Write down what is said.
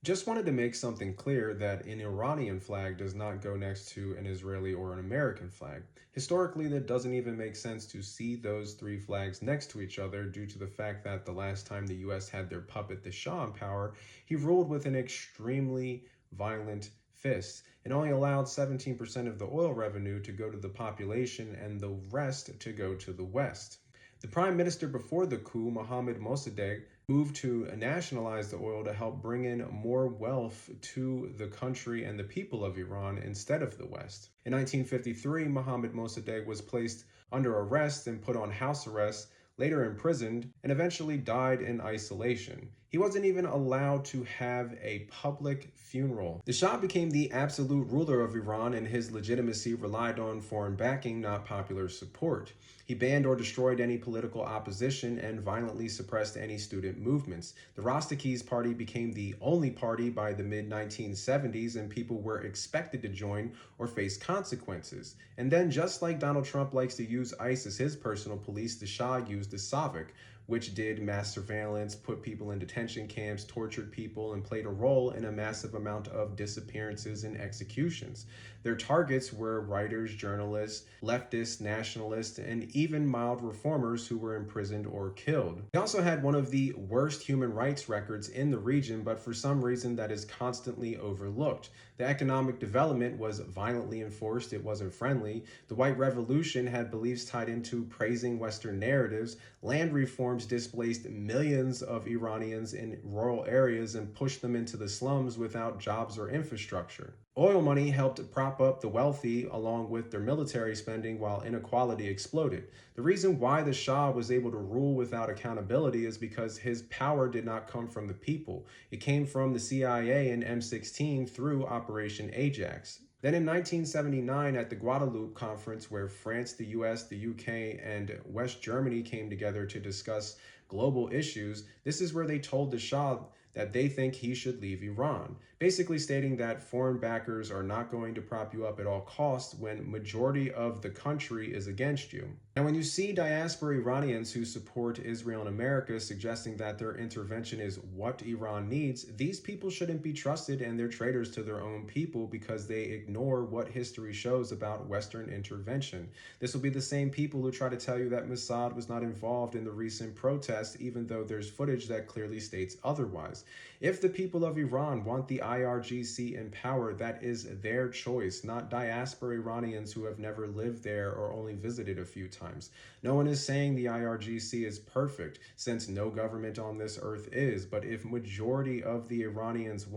Just wanted to make something clear that an Iranian flag does not go next to an Israeli or an American flag. Historically, that doesn't even make sense to see those three flags next to each other due to the fact that the last time the US had their puppet, the Shah, in power, he ruled with an extremely violent fist and only allowed 17% of the oil revenue to go to the population and the rest to go to the West. The prime minister before the coup, Mohammad Mossadegh, moved to nationalize the oil to help bring in more wealth to the country and the people of Iran instead of the West. In 1953, Mohammad Mossadegh was placed under arrest and put on house arrest, later imprisoned, and eventually died in isolation. He wasn't even allowed to have a public funeral. The Shah became the absolute ruler of Iran, and his legitimacy relied on foreign backing, not popular support. He banned or destroyed any political opposition and violently suppressed any student movements. The Rostakis party became the only party by the mid-1970s, and people were expected to join or face consequences. And then, just like Donald Trump likes to use ICE as his personal police, the Shah used the SOVIC, which did mass surveillance, put people in detention camps, tortured people, and played a role in a massive amount of disappearances and executions. Their targets were writers, journalists, leftists, nationalists, and even mild reformers who were imprisoned or killed. They also had one of the worst human rights records in the region, but for some reason that is constantly overlooked. The economic development was violently enforced, it wasn't friendly. The White Revolution had beliefs tied into praising Western narratives. Land reforms displaced millions of Iranians in rural areas and pushed them into the slums without jobs or infrastructure. Oil money helped prop up the wealthy along with their military spending while inequality exploded. The reason why the Shah was able to rule without accountability is because his power did not come from the people. It came from the CIA and M16 through Operation Ajax. Then in 1979, at the Guadeloupe Conference, where France, the US, the UK, and West Germany came together to discuss global issues, this is where they told the Shah that they think he should leave Iran, basically stating that foreign backers are not going to prop you up at all costs when majority of the country is against you. And when you see diaspora Iranians who support Israel and America suggesting that their intervention is what Iran needs, these people shouldn't be trusted, and they're traitors to their own people because they ignore what history shows about Western intervention. This will be the same people who try to tell you that Mossad was not involved in the recent protests, even though there's footage that clearly states otherwise. If the people of Iran want the IRGC in power, that is their choice, not diaspora Iranians who have never lived there or only visited a few times. No one is saying the IRGC is perfect, since no government on this earth is, but if majority of the Iranians